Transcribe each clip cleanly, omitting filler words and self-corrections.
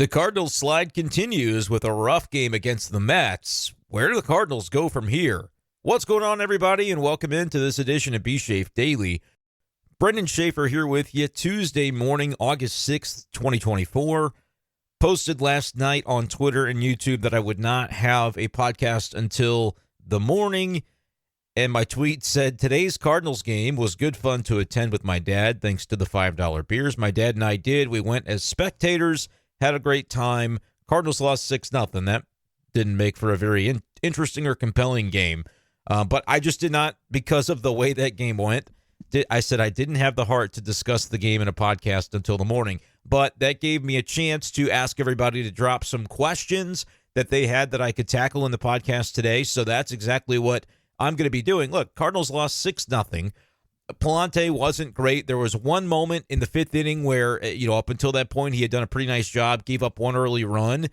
The Cardinals slide continues with a rough game against the Mets. Where do the Cardinals go from here? What's going on, everybody, and welcome into this edition of B-Schaeff Daily. Brenden Schaeffer here with you Tuesday morning, August 6th, 2024. Posted last night on Twitter and YouTube that I would not have a podcast until the morning, and my tweet said, today's Cardinals game was good fun to attend with my dad, thanks to the $5 beers my dad and I did. We went as spectators, had a great time. Cardinals lost 6-0. That didn't make for a very interesting or compelling game. But I just did not, because of the way that game went, I said I didn't have the heart to discuss the game in a podcast until the morning. But that gave me a chance to ask everybody to drop some questions that they had that I could tackle in the podcast today. So that's exactly what I'm going to be doing. Look, Cardinals lost 6-0. Palante wasn't great. There was one moment in the fifth inning where, up until that point, he had done a pretty nice job, gave up one early run,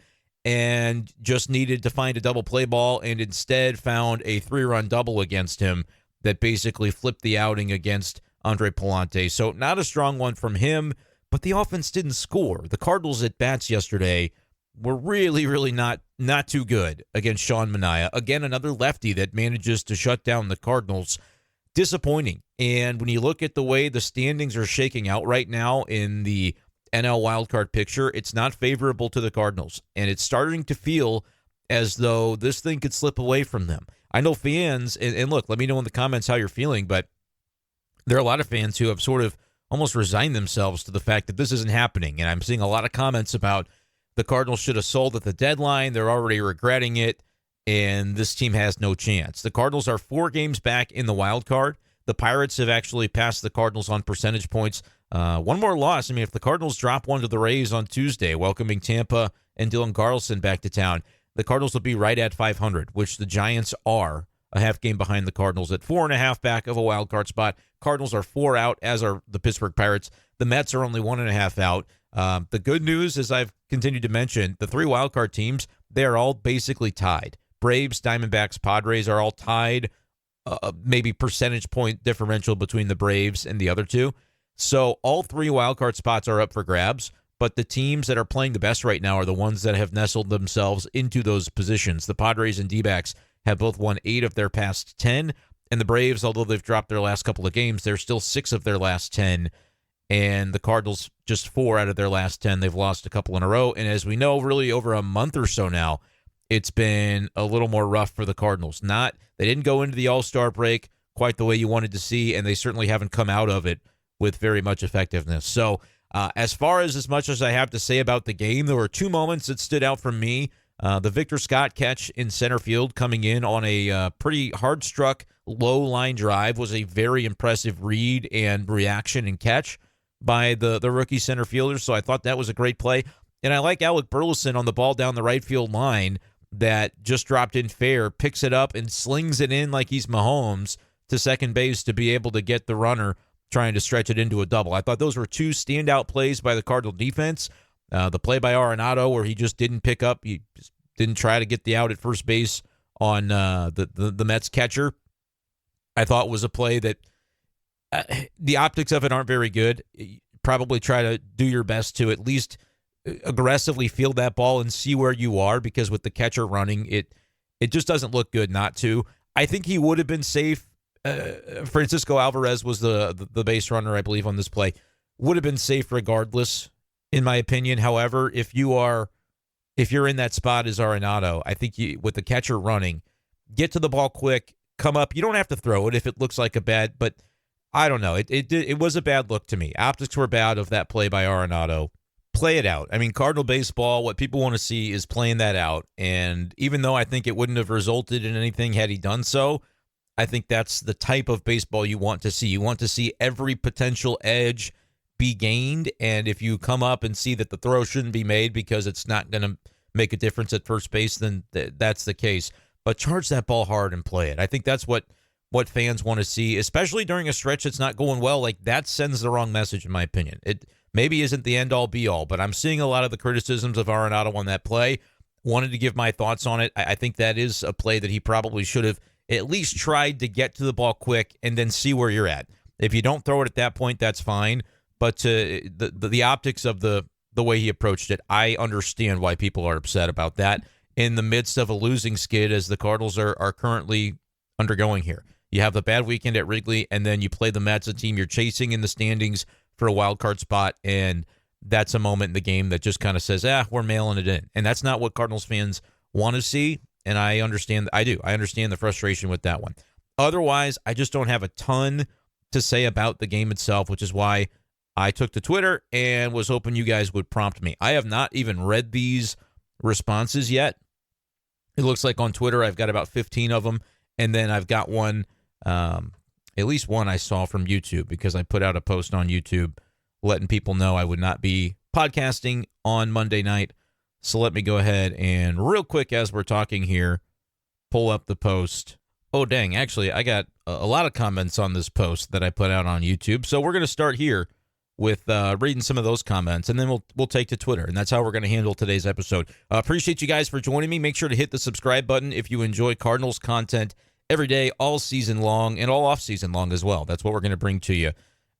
and just needed to find a double play ball, and instead found a 3-run double against him that basically flipped the outing against Andre Palante. So not a strong one from him, but the offense didn't score. The Cardinals at bats yesterday were really not too good against Sean Manaea. Again, another lefty that manages to shut down the Cardinals. Disappointing. And when you look at the way the standings are shaking out right now in the NL wildcard picture, it's not favorable to the Cardinals. And it's starting to feel as though this thing could slip away from them. I know fans, and look, let me know in the comments how you're feeling, but there are a lot of fans who have sort of almost resigned themselves to the fact that this isn't happening. And I'm seeing a lot of comments about the Cardinals should have sold at the deadline. They're already regretting it. And this team has no chance. The Cardinals are 4 games back in the wild card. The Pirates have actually passed the Cardinals on percentage points. One more loss. I mean, if the Cardinals drop one to the Rays on Tuesday, welcoming Tampa and Dylan Carlson back to town, the Cardinals will be right at 500, which the Giants are a half game behind the Cardinals at 4.5 back of a wild card spot. Cardinals are 4 out, as are the Pittsburgh Pirates. The Mets are only 1.5 out. The good news, as I've continued to mention, the 3 wild card teams, they are all basically tied. Braves, Diamondbacks, Padres are all tied, maybe percentage point differential between the Braves and the other two. So all 3 wildcard spots are up for grabs, but the teams that are playing the best right now are the ones that have nestled themselves into those positions. The Padres and D-backs have both won 8 of their past 10, and the Braves, although they've dropped their last couple of games, they're still 6 of their last 10, and the Cardinals just 4 out of their last 10. They've lost a couple in a row, and as we know, really over a month or so now, it's been a little more rough for the Cardinals. They didn't go into the All-Star break quite the way you wanted to see, and they certainly haven't come out of it with very much effectiveness. So as much as I have to say about the game, there were 2 moments that stood out for me. The Victor Scott catch in center field coming in on a pretty hard-struck, low-line drive was a very impressive read and reaction and catch by the rookie center fielder, so I thought that was a great play. And I like Alec Burleson on the ball down the right field line that just dropped in fair, picks it up and slings it in like he's Mahomes to second base to be able to get the runner trying to stretch it into a double. I thought those were 2 standout plays by the Cardinal defense. The play by Arenado where he just didn't pick up, he just didn't try to get the out at first base on the Mets catcher, I thought was a play that the optics of it aren't very good. Probably try to do your best to at least aggressively field that ball and see where you are, because with the catcher running, it just doesn't look good not to. I think he would have been safe. Francisco Alvarez was the base runner, I believe, on this play. Would have been safe regardless, in my opinion. However, if you're in that spot as Arenado, I think with the catcher running, get to the ball quick, come up. You don't have to throw it if it looks like a bad, but I don't know. It was a bad look to me. Optics were bad of that play by Arenado. Play it out. I mean, Cardinal baseball, what people want to see is playing that out. And even though I think it wouldn't have resulted in anything had he done so, I think that's the type of baseball you want to see. You want to see every potential edge be gained. And if you come up and see that the throw shouldn't be made because it's not going to make a difference at first base, then that's the case. But charge that ball hard and play it. I think that's what fans want to see, especially during a stretch that's not going well. Like, that sends the wrong message, in my opinion. It maybe isn't the end-all, be-all, but I'm seeing a lot of the criticisms of Arenado on that play. Wanted to give my thoughts on it. I think that is a play that he probably should have at least tried to get to the ball quick and then see where you're at. If you don't throw it at that point, that's fine. But the optics of the the way he approached it. I understand why people are upset about that in the midst of a losing skid as the Cardinals are currently undergoing here. You have the bad weekend at Wrigley, and then you play the Mets, a team you're chasing in the standings for a wild card spot, and that's a moment in the game that just kind of says, we're mailing it in. And that's not what Cardinals fans want to see, and I understand. I do. I understand the frustration with that one. Otherwise, I just don't have a ton to say about the game itself, which is why I took to Twitter and was hoping you guys would prompt me. I have not even read these responses yet. It looks like on Twitter I've got about 15 of them, and then I've got one, at least one I saw from YouTube, because I put out a post on YouTube letting people know I would not be podcasting on Monday night. So let me go ahead and real quick, as we're talking here, pull up the post. Oh, dang. Actually, I got a lot of comments on this post that I put out on YouTube. So we're going to start here with reading some of those comments, and then we'll take to Twitter, and that's how we're going to handle today's episode. Appreciate you guys for joining me. Make sure to hit the subscribe button if you enjoy Cardinals content every day, all season long, and all off season long as well. That's what we're going to bring to you.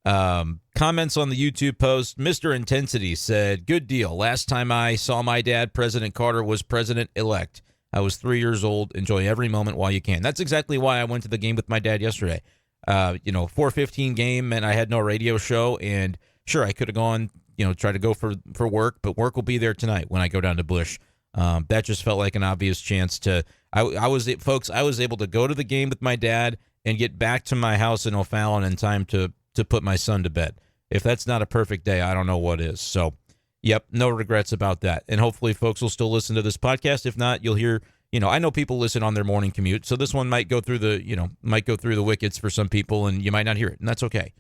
Comments on the YouTube post. Mr. Intensity said, good deal. Last time I saw my dad, President Carter, was president-elect. I was 3 years old. Enjoy every moment while you can. That's exactly why I went to the game with my dad yesterday. 4:15 game, and I had no radio show, and sure, I could have gone, try to go for work, but work will be there tonight when I go down to Busch. That just felt like an obvious chance to, I was able to go to the game with my dad and get back to my house in O'Fallon in time to put my son to bed. If that's not a perfect day, I don't know what is. So, yep, no regrets about that. And hopefully folks will still listen to this podcast. If not, you'll hear, I know people listen on their morning commute, so this one might go through the wickets for some people, and you might not hear it, and that's okay.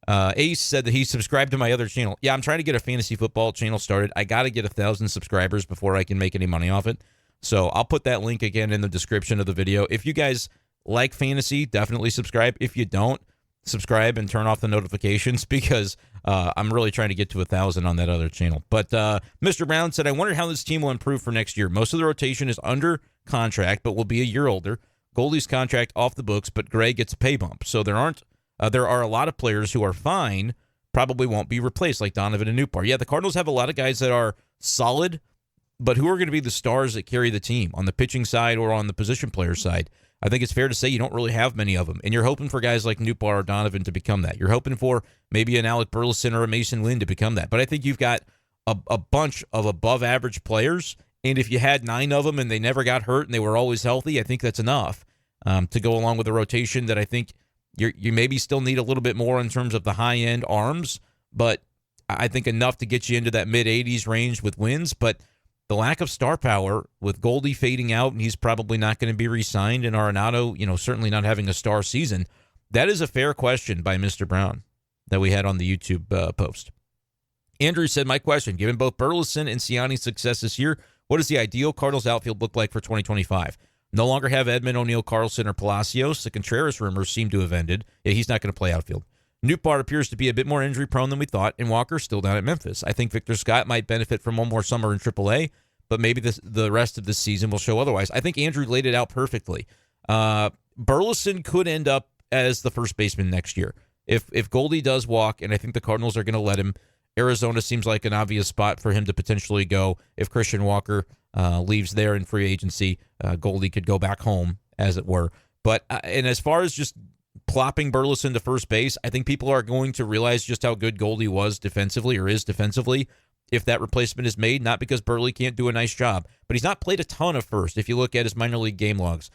Ace said that he subscribed to my other channel. Yeah, I'm trying to get a fantasy football channel started. I got to get 1,000 subscribers before I can make any money off it. So I'll put that link again in the description of the video. If you guys like fantasy, definitely subscribe. If you don't, subscribe and turn off the notifications, because I'm really trying to get to 1,000 on that other channel. But Mr. Brown said, I wonder how this team will improve for next year. Most of the rotation is under contract, but will be a year older. Goldie's contract off the books, but Gray gets a pay bump. So there are a lot of players who are fine, probably won't be replaced, like Donovan and Newpar. Yeah, the Cardinals have a lot of guys that are solid, but who are going to be the stars that carry the team on the pitching side or on the position player side? I think it's fair to say you don't really have many of them, and you're hoping for guys like Newpar or Donovan to become that. You're hoping for maybe an Alec Burleson or a Mason Lynn to become that. But I think you've got a bunch of above-average players, and if you had 9 of them and they never got hurt and they were always healthy, I think that's enough to go along with a rotation that I think you maybe still need a little bit more in terms of the high-end arms, but I think enough to get you into that mid-80s range with wins. But the lack of star power with Goldie fading out, and he's probably not going to be re-signed, and Arenado, certainly not having a star season, that is a fair question by Mr. Brown that we had on the YouTube post. Andrew said, my question, given both Burleson and Ciani's success this year, what does the ideal Cardinals outfield look like for 2025? No longer have Edman, O'Neill, Carlson, or Palacios. The Contreras rumors seem to have ended. Yeah, he's not going to play outfield. Newpart appears to be a bit more injury-prone than we thought, and Walker's still down at Memphis. I think Victor Scott might benefit from one more summer in AAA, but maybe the rest of this season will show otherwise. I think Andrew laid it out perfectly. Burleson could end up as the first baseman next year. If Goldie does walk, and I think the Cardinals are going to let him, Arizona seems like an obvious spot for him to potentially go. If Christian Walker leaves there in free agency, Goldie could go back home, as it were. But and as far as just plopping Burleson to first base, I think people are going to realize just how good Goldie was defensively, or is defensively, if that replacement is made, not because Burley can't do a nice job, but he's not played a ton of first. If you look at his minor league game logs,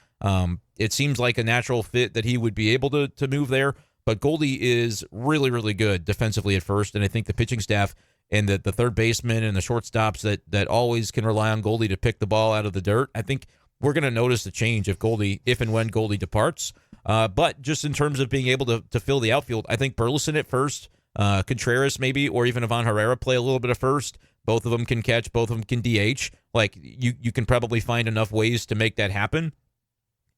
it seems like a natural fit that he would be able to move there, but Goldie is really, really good defensively at first, and I think the pitching staff and the third baseman and the shortstops that always can rely on Goldie to pick the ball out of the dirt, I think we're going to notice a change if and when Goldie departs. But just in terms of being able to fill the outfield, I think Burleson at first, Contreras maybe, or even Ivan Herrera play a little bit of first. Both of them can catch, both of them can DH. Like, you can probably find enough ways to make that happen.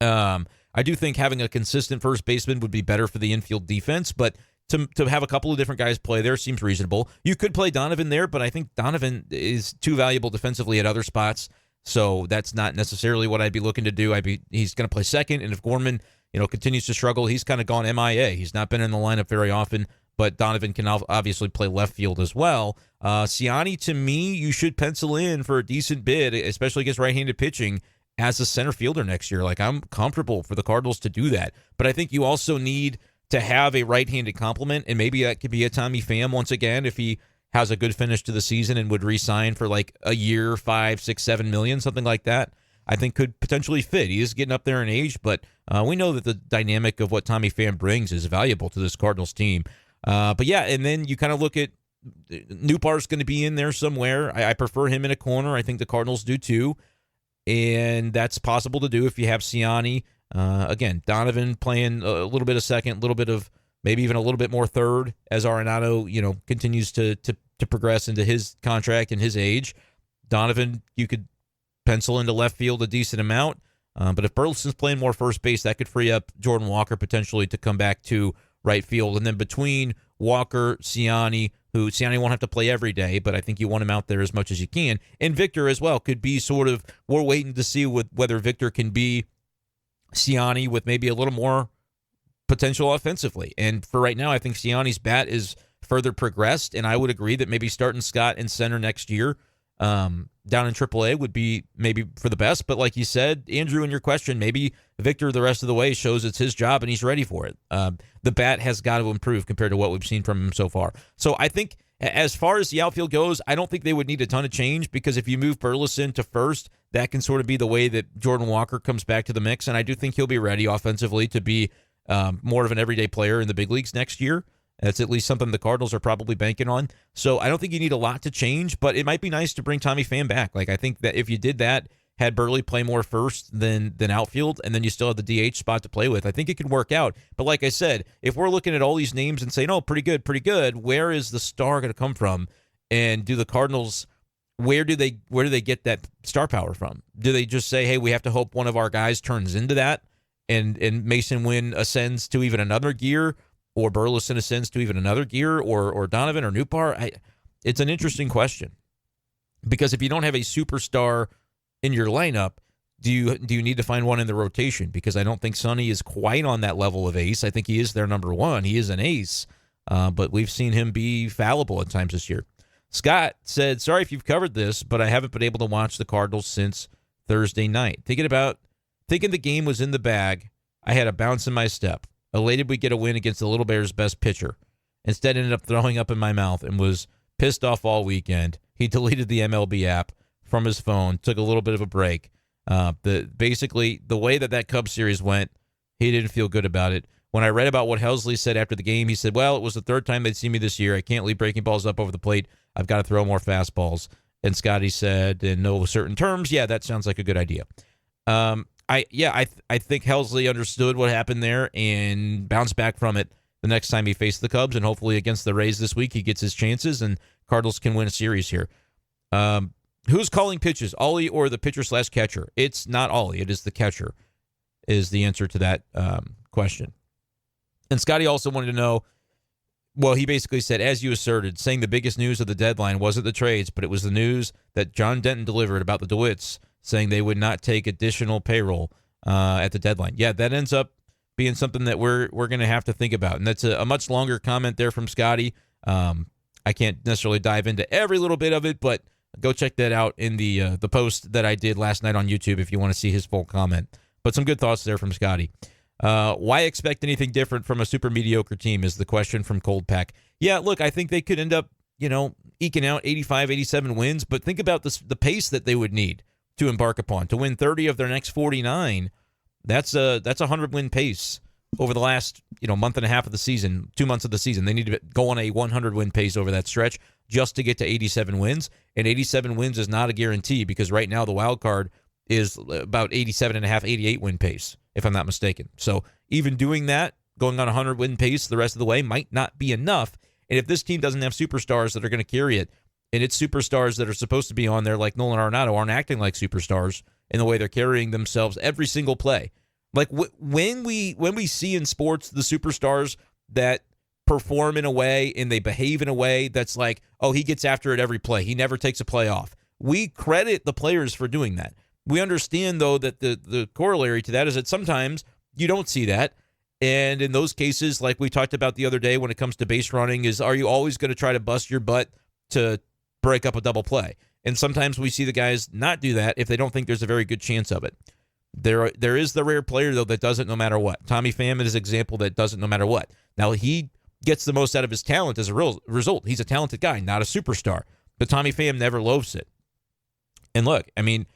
I do think having a consistent first baseman would be better for the infield defense, but to have a couple of different guys play there seems reasonable. You could play Donovan there, but I think Donovan is too valuable defensively at other spots, so that's not necessarily what I'd be looking to do. He's going to play second, and if Gorman continues to struggle, he's kind of gone MIA. He's not been in the lineup very often. but Donovan can obviously play left field as well. Siani, to me, you should pencil in for a decent bid, especially against right-handed pitching, as a center fielder next year. Like, I'm comfortable for the Cardinals to do that. But I think you also need to have a right-handed complement, and maybe that could be a Tommy Pham once again if he has a good finish to the season and would re-sign for like a year, 5, 6, 7 million, something like that. I think could potentially fit. He is getting up there in age, but we know that the dynamic of what Tommy Pham brings is valuable to this Cardinals team. But yeah, and then you kind of look at Newpar's going to be in there somewhere. I prefer him in a corner. I think the Cardinals do too. And that's possible to do if you have Siani. Again, Donovan playing a little bit of second, a little bit of maybe even a little bit more third as Arenado, continues to progress into his contract and his age. Donovan, you could pencil into left field a decent amount. But if Burleson's playing more first base, that could free up Jordan Walker potentially to come back to right field. And then between Walker, Siani, who Siani won't have to play every day, but I think you want him out there as much as you can. And Victor as well could be we're waiting to see whether Victor can be Siani with maybe a little more potential offensively. And for right now, I think Siani's bat is further progressed, and I would agree that maybe starting Scott in center next year down in AAA would be maybe for the best. But like you said, Andrew, in your question, maybe Victor the rest of the way shows it's his job and he's ready for it. The bat has got to improve compared to what we've seen from him so far. So I think as far as the outfield goes, I don't think they would need a ton of change, because if you move Burleson to first, that can sort of be the way that Jordan Walker comes back to the mix. And I do think he'll be ready offensively to be more of an everyday player in the big leagues next year. That's at least something the Cardinals are probably banking on. So I don't think you need a lot to change, but it might be nice to bring Tommy Pham back. Like, I think that if you did that, had Burley play more first than outfield, and then you still have the DH spot to play with, I think it could work out. But like I said, if we're looking at all these names and saying, oh, pretty good, where is the star going to come from? And do the Cardinals, where do they get that star power from? Do they just say, hey, we have to hope one of our guys turns into that, and Mason Wynn ascends to even another gear, or Burleson ascends to even another gear, or Donovan or Newpar? It's an interesting question, because if you don't have a superstar in your lineup, do you need to find one in the rotation? Because I don't think Sonny is quite on that level of ace. I think he is their number one. He is an ace, but we've seen him be fallible at times this year. Scott said, sorry if you've covered this, but I haven't been able to watch the Cardinals since Thursday night. Thinking the game was in the bag, I had a bounce in my step. Elated we get a win against the Little Bears' best pitcher. Instead, ended up throwing up in my mouth and was pissed off all weekend. He deleted the MLB app from his phone, took a little bit of a break. Basically, the way that Cubs series went, he didn't feel good about it. When I read about what Helsley said after the game, he said, well, it was the third time they'd seen me this year. I can't leave breaking balls up over the plate. I've got to throw more fastballs. And Scotty said, in no certain terms, yeah, that sounds like a good idea. I think Helsley understood what happened there and bounced back from it the next time he faced the Cubs, and hopefully against the Rays this week he gets his chances and Cardinals can win a series here. Who's calling pitches, Ollie or the pitcher/catcher? It's not Ollie, it is the catcher, is the answer to that question. And Scotty also wanted to know, well, he basically said, as you asserted, saying the biggest news of the deadline wasn't the trades, but it was the news that John Denton delivered about the DeWitts, saying they would not take additional payroll at the deadline. Yeah, that ends up being something that we're going to have to think about. And that's a much longer comment there from Scotty. I can't necessarily dive into every little bit of it, but go check that out in the post that I did last night on YouTube if you want to see his full comment. But some good thoughts there from Scotty. Why expect anything different from a super mediocre team is the question from Cold Pack. Yeah, look, I think they could end up, eking out 85, 87 wins, but think about the pace that they would need to embark upon. To win 30 of their next 49, that's a 100-win pace over the last month and a half of the season, 2 months of the season. They need to go on a 100-win pace over that stretch just to get to 87 wins. And 87 wins is not a guarantee, because right now the wild card is about 87.5, 88-win pace, if I'm not mistaken. So even doing that, going on a 100-win pace the rest of the way might not be enough. And if this team doesn't have superstars that are going to carry it, and its superstars that are supposed to be on there, like Nolan Arenado, aren't acting like superstars in the way they're carrying themselves every single play. Like when we see in sports the superstars that perform in a way and they behave in a way that's like, oh, he gets after it every play, he never takes a play off. We credit the players for doing that. We understand, though, that the corollary to that is that sometimes you don't see that, And in those cases, like we talked about the other day when it comes to base running, are you always going to try to bust your butt to break up a double play? And sometimes we see the guys not do that if they don't think there's a very good chance of it. There is the rare player, though, that does it no matter what. Tommy Pham is an example that does it no matter what. Now, he gets the most out of his talent as a result. He's a talented guy, not a superstar. But Tommy Pham never loafs it. And look, I mean,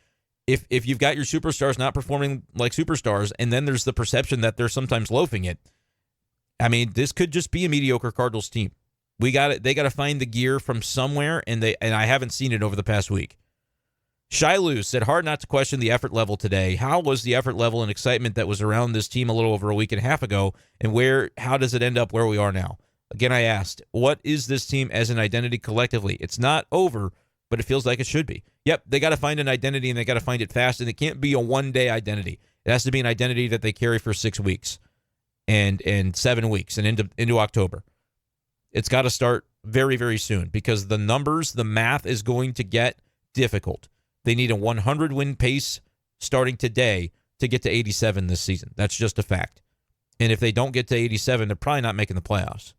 if you've got your superstars not performing like superstars, and then there's the perception that they're sometimes loafing it, I mean, this could just be a mediocre Cardinals team. They got to find the gear from somewhere, and I haven't seen it over the past week. Shilu said, hard not to question the effort level today. How was the effort level and excitement that was around this team a little over a week and a half ago, and how does it end up where we are now? Again, I asked, what is this team as an identity collectively? It's not over, but it feels like it should be. Yep, they got to find an identity, and they got to find it fast, and it can't be a one-day identity. It has to be an identity that they carry for 6 weeks and 7 weeks and into October. It's got to start very, very soon because the numbers, the math is going to get difficult. They need a 100-win pace starting today to get to 87 this season. That's just a fact. And if they don't get to 87, they're probably not making the playoffs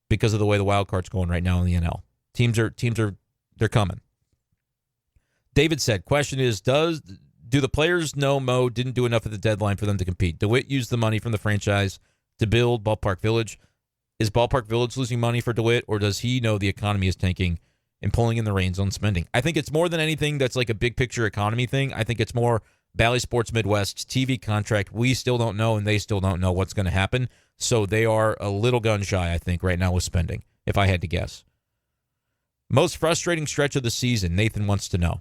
because of the way the wild card's going right now in the NL. Teams are they're coming. David said, question is, do the players know Mo didn't do enough at the deadline for them to compete? DeWitt used the money from the franchise to build Ballpark Village. Is Ballpark Village losing money for DeWitt, or does he know the economy is tanking and pulling in the reins on spending? I think it's more than anything that's like a big picture economy thing. I think it's more Bally Sports Midwest's TV contract. We still don't know, and they still don't know what's going to happen. So they are a little gun shy, I think, right now with spending, if I had to guess. Most frustrating stretch of the season, Nathan wants to know.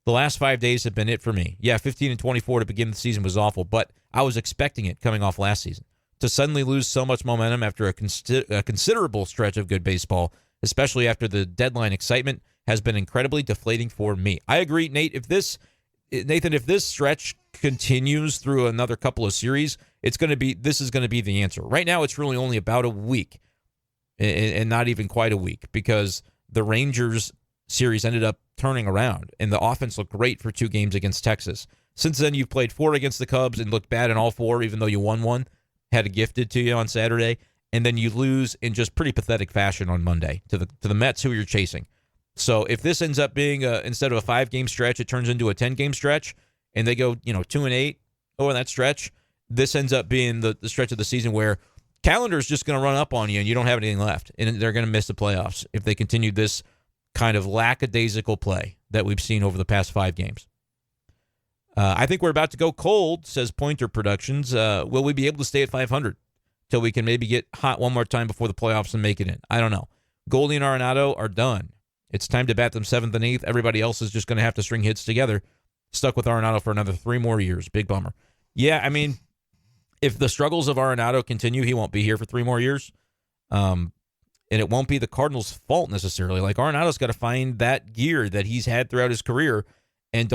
The last 5 days have been it for me. Yeah, 15-24 to begin the season was awful, but I was expecting it coming off last season. To suddenly lose so much momentum after a considerable stretch of good baseball, especially after the deadline excitement, has been incredibly deflating for me. I agree, Nate. If this stretch continues through another couple of series, this is going to be the answer. Right now, it's really only about a week, and not even quite a week, because the Rangers series ended up turning around, and the offense looked great for 2 games against Texas. Since then, you've played 4 against the Cubs and looked bad in all 4, even though you won 1. Had it gifted to you on Saturday, and then you lose in just pretty pathetic fashion on Monday to the Mets, who you're chasing. So if this ends up being instead of a 5-game stretch, it turns into a 10-game stretch, and they go 2-8 over that stretch, this ends up being the stretch of the season where calendar is just going to run up on you, and you don't have anything left, and they're going to miss the playoffs if they continue this kind of lackadaisical play that we've seen over the past 5 games. I think we're about to go cold, says Pointer Productions. Will we be able to stay at 500 till we can maybe get hot one more time before the playoffs and make it in? I don't know. Goldie and Arenado are done. It's time to bat them 7th and 8th. Everybody else is just going to have to string hits together. Stuck with Arenado for another 3 more years. Big bummer. Yeah, I mean, if the struggles of Arenado continue, he won't be here for 3 more years. And it won't be the Cardinals' fault necessarily. Like, Arenado's got to find that gear that he's had throughout his career, and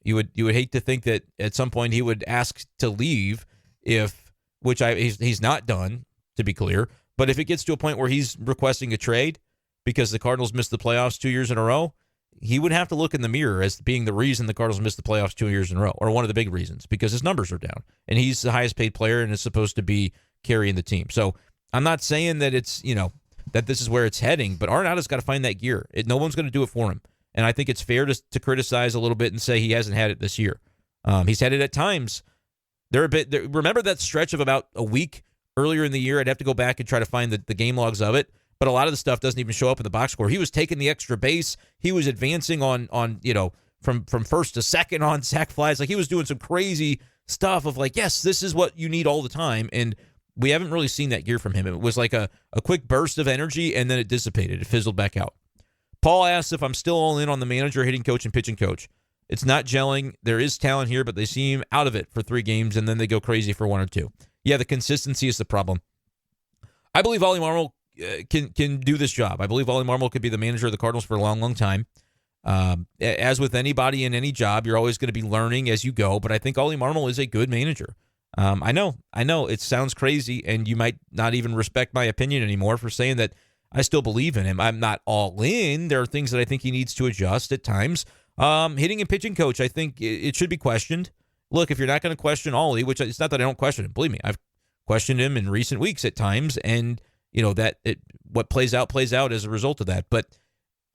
you would hate to think that at some point he would ask to leave, he's not done, to be clear. But if it gets to a point where he's requesting a trade because the Cardinals missed the playoffs 2 years in a row, he would have to look in the mirror as being the reason the Cardinals missed the playoffs 2 years in a row, or one of the big reasons, because his numbers are down, and he's the highest paid player and is supposed to be carrying the team. So I'm not saying that it's that this is where it's heading, but Arenado's got to find that gear. No one's going to do it for him. And I think it's fair to criticize a little bit and say he hasn't had it this year. He's had it at times. Remember that stretch of about a week earlier in the year? I'd have to go back and try to find the game logs of it. But a lot of the stuff doesn't even show up in the box score. He was taking the extra base. He was advancing on from first to second on sac flies. Like, he was doing some crazy stuff of like, yes, this is what you need all the time. And we haven't really seen that gear from him. It was like a quick burst of energy, and then it dissipated. It fizzled back out. Paul asks if I'm still all in on the manager, hitting coach, and pitching coach. It's not gelling. There is talent here, but they seem out of it for 3 games, and then they go crazy for 1 or 2. Yeah, the consistency is the problem. I believe Ollie Marmol can do this job. I believe Ollie Marmol could be the manager of the Cardinals for a long, long time. As with anybody in any job, you're always going to be learning as you go, but I think Ollie Marmol is a good manager. I know it sounds crazy, and you might not even respect my opinion anymore for saying that I still believe in him. I'm not all in. There are things that I think he needs to adjust at times. Hitting and pitching coach, I think it should be questioned. Look, if you're not going to question Ollie, which it's not that I don't question him. Believe me, I've questioned him in recent weeks at times, and what plays out as a result of that. But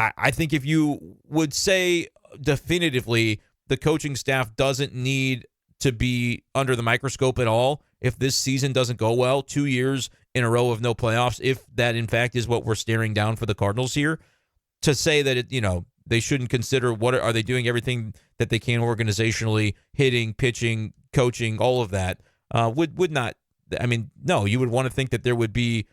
I think if you would say definitively the coaching staff doesn't need to be under the microscope at all if this season doesn't go well, 2 years in a row of no playoffs, if that in fact is what we're staring down for the Cardinals here, to say that they shouldn't consider what are they doing everything that they can organizationally, hitting, pitching, coaching, all of that, would not. I mean, no, you would want to think that there would be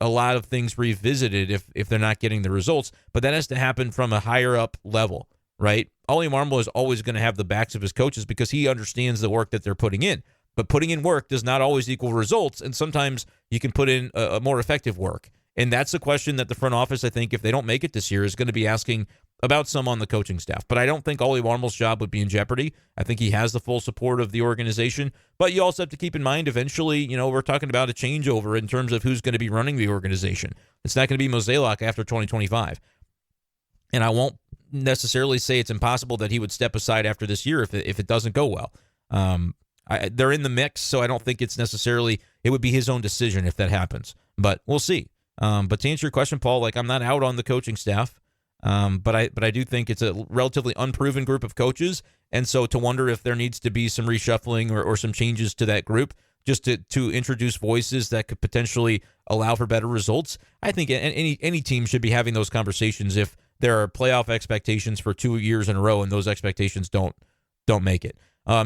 a lot of things revisited if they're not getting the results, but that has to happen from a higher up level, right? Ollie Marmol is always going to have the backs of his coaches because he understands the work that they're putting in. But putting in work does not always equal results, and sometimes you can put in a more effective work. And that's a question that the front office, I think, if they don't make it this year, is going to be asking about some on the coaching staff. But I don't think Ollie Marmol's job would be in jeopardy. I think he has the full support of the organization. But you also have to keep in mind, eventually, we're talking about a changeover in terms of who's going to be running the organization. It's not going to be Mozeliak after 2025. And I won't necessarily say it's impossible that he would step aside after this year if it doesn't go well. They're in the mix, so I don't think it's necessarily, it would be his own decision if that happens. But we'll see. But to answer your question, Paul, I'm not out on the coaching staff, but I do think it's a relatively unproven group of coaches, and so to wonder if there needs to be some reshuffling or some changes to that group just to introduce voices that could potentially allow for better results. I think any team should be having those conversations if there are playoff expectations for 2 years in a row and those expectations don't make it.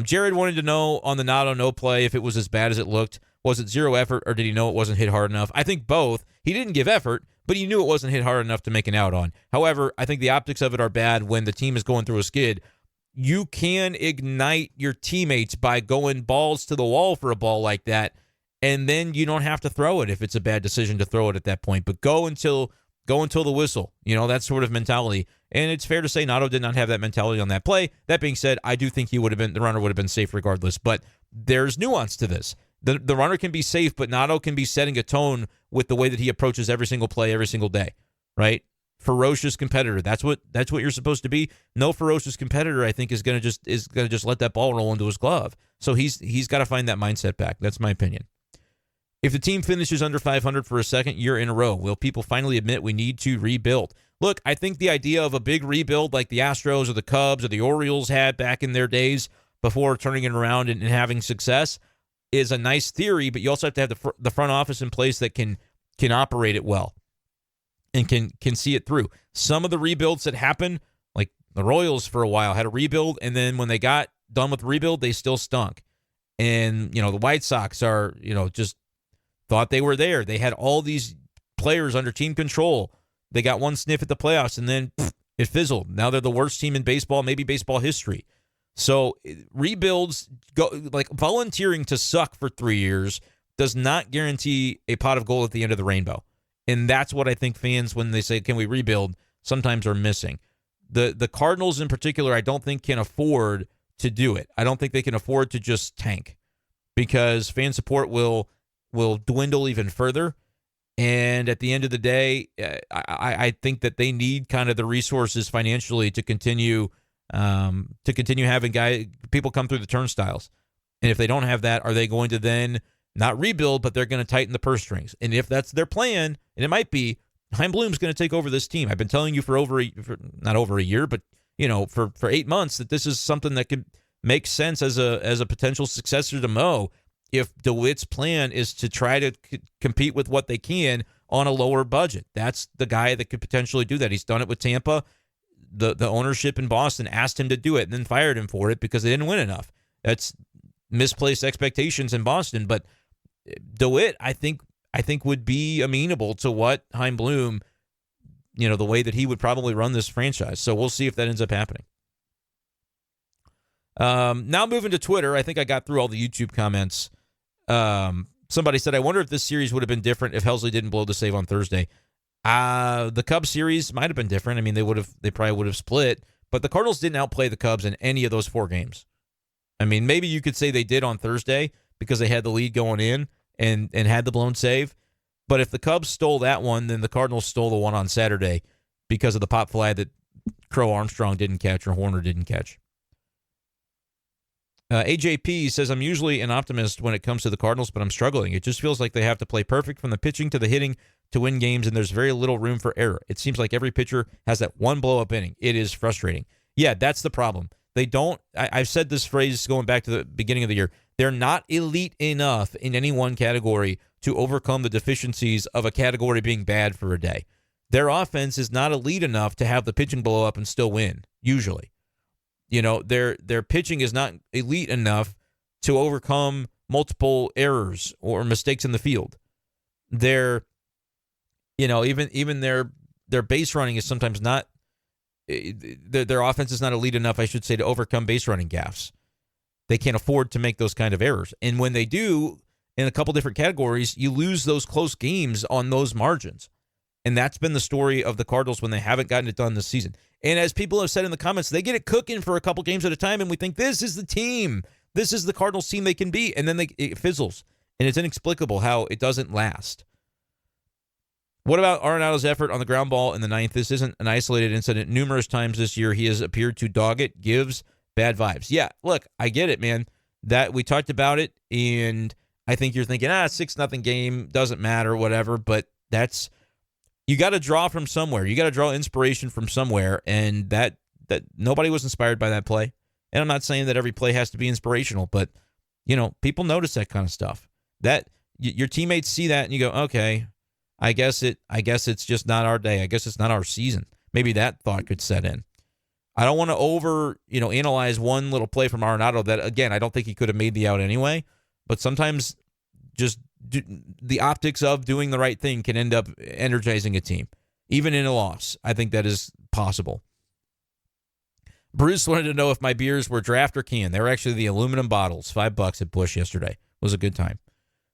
Jared wanted to know on the not on no play if it was as bad as it looked. Was it zero effort, or did he know it wasn't hit hard enough? I think both. He didn't give effort, but he knew it wasn't hit hard enough to make an out on. However, I think the optics of it are bad when the team is going through a skid. You can ignite your teammates by going balls to the wall for a ball like that, and then you don't have to throw it if it's a bad decision to throw it at that point. But go until the whistle, that sort of mentality. And it's fair to say Nato did not have that mentality on that play. That being said, I do think the runner would have been safe regardless. But there's nuance to this. The runner can be safe, but Nato can be setting a tone with the way that he approaches every single play, every single day, right? Ferocious competitor. That's what you're supposed to be. No ferocious competitor, I think, is gonna just let that ball roll into his glove. So he's got to find that mindset back. That's my opinion. If the team finishes under 500 for a second year in a row, will people finally admit we need to rebuild? Look, I think the idea of a big rebuild like the Astros or the Cubs or the Orioles had back in their days before turning it around and having success is a nice theory, but you also have to have the front office in place that can operate it well and can see it through. Some of the rebuilds that happen, like the Royals for a while had a rebuild, and then when they got done with the rebuild, they still stunk. And, the White Sox are, just thought they were there. They had all these players under team control. They got one sniff at the playoffs, and then it fizzled. Now they're the worst team in baseball, maybe baseball history. So rebuilds, volunteering to suck for 3 years does not guarantee a pot of gold at the end of the rainbow. And that's what I think fans, when they say, can we rebuild, sometimes are missing. The Cardinals in particular, I don't think can afford to do it. I don't think they can afford to just tank because fan support will dwindle even further. And at the end of the day, I think that they need kind of the resources financially to continue having people come through the turnstiles. And if they don't have that, are they going to then not rebuild, but they're going to tighten the purse strings? And if that's their plan, and it might be, Chaim Bloom's going to take over this team. I've been telling you for not over a year, but for 8 months that this is something that could make sense as a potential successor to Mo. If DeWitt's plan is to try to compete with what they can on a lower budget, that's the guy that could potentially do that. He's done it with Tampa. The ownership in Boston asked him to do it and then fired him for it because they didn't win enough. That's misplaced expectations in Boston. But DeWitt, I think would be amenable to what Chaim Bloom, the way that he would probably run this franchise. So we'll see if that ends up happening. Now moving to Twitter, I think I got through all the YouTube comments. Somebody said, I wonder if this series would have been different if Helsley didn't blow the save on Thursday. The Cubs series might have been different. I mean, they probably would have split, but the Cardinals didn't outplay the Cubs in any of those 4 games. I mean, maybe you could say they did on Thursday because they had the lead going in and had the blown save. But if the Cubs stole that one, then the Cardinals stole the one on Saturday because of the pop fly that Crow Armstrong didn't catch or Horner didn't catch. AJP says, I'm usually an optimist when it comes to the Cardinals, but I'm struggling. It just feels like they have to play perfect from the pitching to the hitting to win games, and there's very little room for error. It seems like every pitcher has that one blow-up inning. It is frustrating. Yeah, that's the problem. They don't, I've said this phrase going back to the beginning of the year, they're not elite enough in any one category to overcome the deficiencies of a category being bad for a day. Their offense is not elite enough to have the pitching blow up and still win, usually. You know, their pitching is not elite enough to overcome multiple errors or mistakes in the field. Their, you know, even their base running is sometimes not, their offense is not elite enough, I should say, to overcome base running gaffes. They can't afford to make those kind of errors. And when they do, in a couple different categories, you lose those close games on those margins. And that's been the story of the Cardinals when they haven't gotten it done this season. And as people have said in the comments, they get it cooking for a couple games at a time, and we think this is the team. This is the Cardinals team they can be. And then it fizzles. And it's inexplicable how it doesn't last. What about Arenado's effort on the ground ball in the ninth? This isn't an isolated incident. Numerous times this year, he has appeared to dog it, gives bad vibes. Yeah, look, I get it, man. That we talked about it, and I think you're thinking, 6-0 game, doesn't matter, whatever. But that's, you got to draw from somewhere. You got to draw inspiration from somewhere, and that nobody was inspired by that play. And I'm not saying that every play has to be inspirational, but you know, people notice that kind of stuff. That your teammates see that, and you go, okay, I guess it's just not our day. I guess it's not our season. Maybe that thought could set in. I don't want to analyze one little play from Arenado that, again, I don't think he could have made the out anyway. But sometimes just the optics of doing the right thing can end up energizing a team, even in a loss. I think that is possible. Bruce wanted to know if my beers were draft or can. They were actually the aluminum bottles, $5 at Busch yesterday. It was a good time.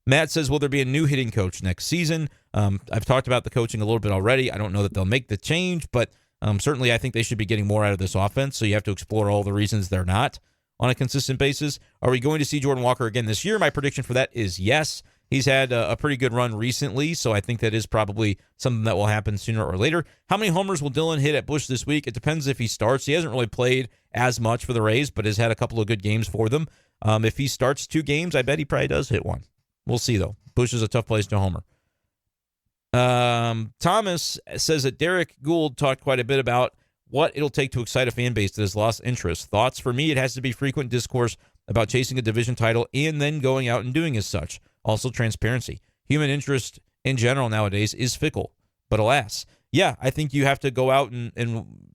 Matt says, will there be a new hitting coach next season? I've talked about the coaching a little bit already. I don't know that they'll make the change, but certainly I think they should be getting more out of this offense, so you have to explore all the reasons they're not on a consistent basis. Are we going to see Jordan Walker again this year? My prediction for that is yes. He's had a pretty good run recently, so I think that is probably something that will happen sooner or later. How many homers will Dylan hit at Busch this week? It depends if he starts. He hasn't really played as much for the Rays, but has had a couple of good games for them. If he starts 2 games, I bet he probably does hit one. We'll see, though. Busch is a tough place to homer. Thomas says that Derek Gould talked quite a bit about what it'll take to excite a fan base that has lost interest. Thoughts? For me, it has to be frequent discourse about chasing a division title and then going out and doing as such. Also, transparency. Human interest in general nowadays is fickle, but alas. Yeah, I think you have to go out and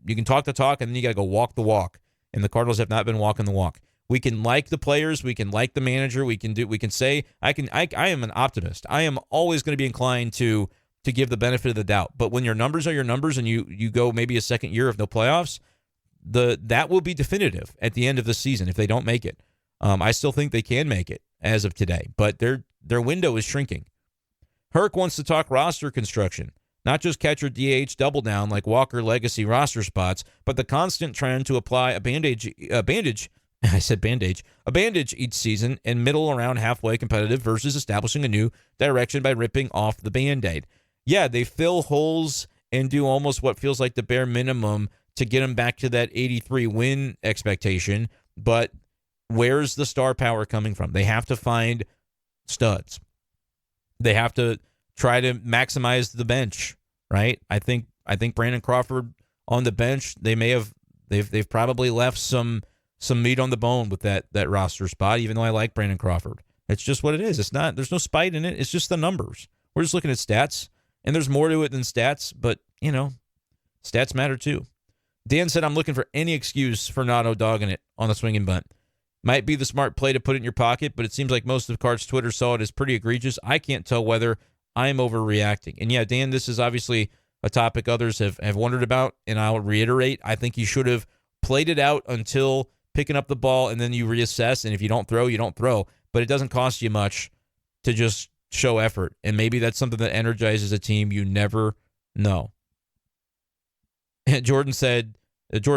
you can talk the talk, and then you got to go walk the walk. And the Cardinals have not been walking the walk. We can like the players, we can like the manager, we can say I am an optimist. I am always going to be inclined to give the benefit of the doubt. But when your numbers are your numbers and you go maybe a second year of no playoffs, that will be definitive at the end of the season if they don't make it. I still think they can make it as of today, but their window is shrinking. Herc wants to talk roster construction, not just catcher DH double down like Walker legacy roster spots, but the constant trend to apply a bandage each season and middle around halfway competitive versus establishing a new direction by ripping off the Band-Aid. Yeah, they fill holes and do almost what feels like the bare minimum to get them back to that 83 win expectation, but where's the star power coming from? They have to find studs. They have to try to maximize the bench, right? I think Brandon Crawford on the bench, they've probably left some meat on the bone with that roster spot, even though I like Brandon Crawford. It's just what it is. There's no spite in it. It's just the numbers. We're just looking at stats, and there's more to it than stats, but, stats matter too. Dan said, I'm looking for any excuse for not dogging it on the swinging bunt. Might be the smart play to put it in your pocket, but it seems like most of Cards Twitter saw it as pretty egregious. I can't tell whether I'm overreacting. And yeah, Dan, this is obviously a topic others have wondered about, and I'll reiterate, I think you should have played it out until picking up the ball, and then you reassess, and if you don't throw, you don't throw. But it doesn't cost you much to just show effort, and maybe that's something that energizes a team. You never know. And Jordan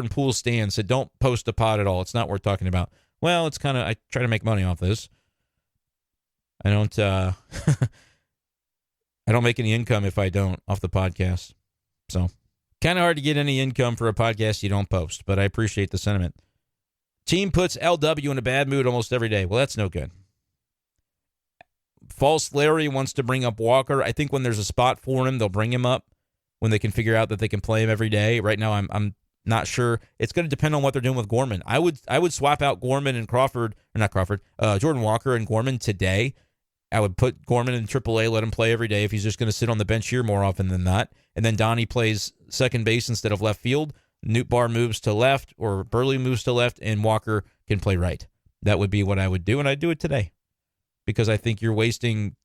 Poole Stan said, don't post a pod at all. It's not worth talking about. Well, it's kind of, I try to make money off this. I don't make any income if I don't off the podcast. So kind of hard to get any income for a podcast you don't post, but I appreciate the sentiment. Team puts LW in a bad mood almost every day. Well, that's no good. False Larry wants to bring up Walker. I think when there's a spot for him, they'll bring him up when they can figure out that they can play him every day. Right now, I'm not sure. It's going to depend on what they're doing with Gorman. I would swap out Gorman and Jordan Walker and Gorman today. I would put Gorman in AAA, let him play every day if he's just going to sit on the bench here more often than not. And then Donnie plays second base instead of left field. Newt Bar moves to left, or Burley moves to left, and Walker can play right. That would be what I would do, and I'd do it today because I think you're wasting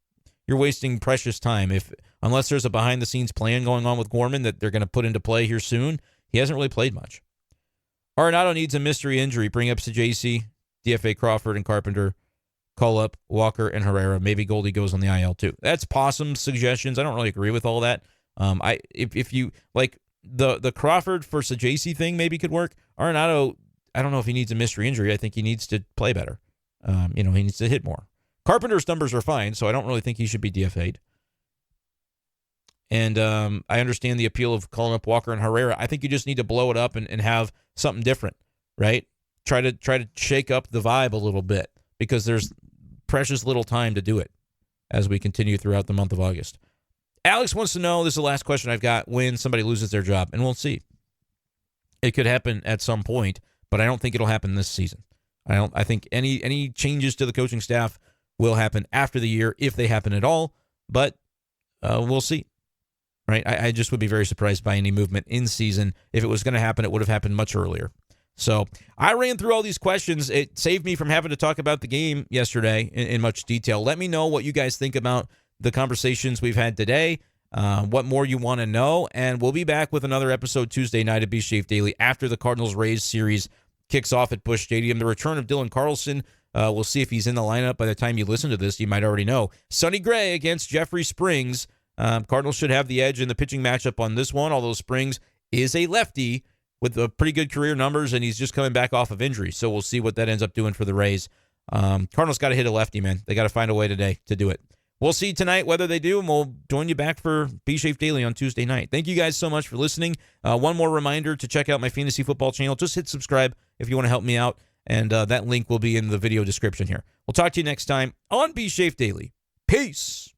precious time. Unless there's a behind-the-scenes plan going on with Gorman that they're going to put into play here soon, he hasn't really played much. Arenado needs a mystery injury. Bring up Sajacy, DFA Crawford, and Carpenter. Call up Walker and Herrera. Maybe Goldie goes on the IL too. That's Possum's suggestions. I don't really agree with all that. If you like the Crawford for Sajacy thing, maybe could work. Arenado, I don't know if he needs a mystery injury. I think he needs to play better. He needs to hit more. Carpenter's numbers are fine, so I don't really think he should be DFA'd. And I understand the appeal of calling up Walker and Herrera. I think you just need to blow it up and have something different, right? Try to shake up the vibe a little bit because there's precious little time to do it as we continue throughout the month of August. Alex wants to know, this is the last question I've got, when somebody loses their job, and we'll see. It could happen at some point, but I don't think it'll happen this season. I think any changes to the coaching staff will happen after the year, if they happen at all, but we'll see. Right? I just would be very surprised by any movement in season. If it was going to happen, it would have happened much earlier. So I ran through all these questions. It saved me from having to talk about the game yesterday in much detail. Let me know what you guys think about the conversations we've had today, what more you want to know, and we'll be back with another episode Tuesday night of B-Schaeff Daily after the Cardinals-Rays series kicks off at Busch Stadium. The return of Dylan Carlson. We'll see if he's in the lineup. By the time you listen to this, you might already know. Sonny Gray against Jeffrey Springs. Cardinals should have the edge in the pitching matchup on this one, although Springs is a lefty with pretty good career numbers, and he's just coming back off of injury. So we'll see what that ends up doing for the Rays. Cardinals got to hit a lefty, man. They got to find a way today to do it. We'll see tonight whether they do, and we'll join you back for B-Schaeff Daily on Tuesday night. Thank you guys so much for listening. One more reminder to check out my fantasy football channel. Just hit subscribe if you want to help me out, and that link will be in the video description here. We'll talk to you next time on B-Schaeff Daily. Peace.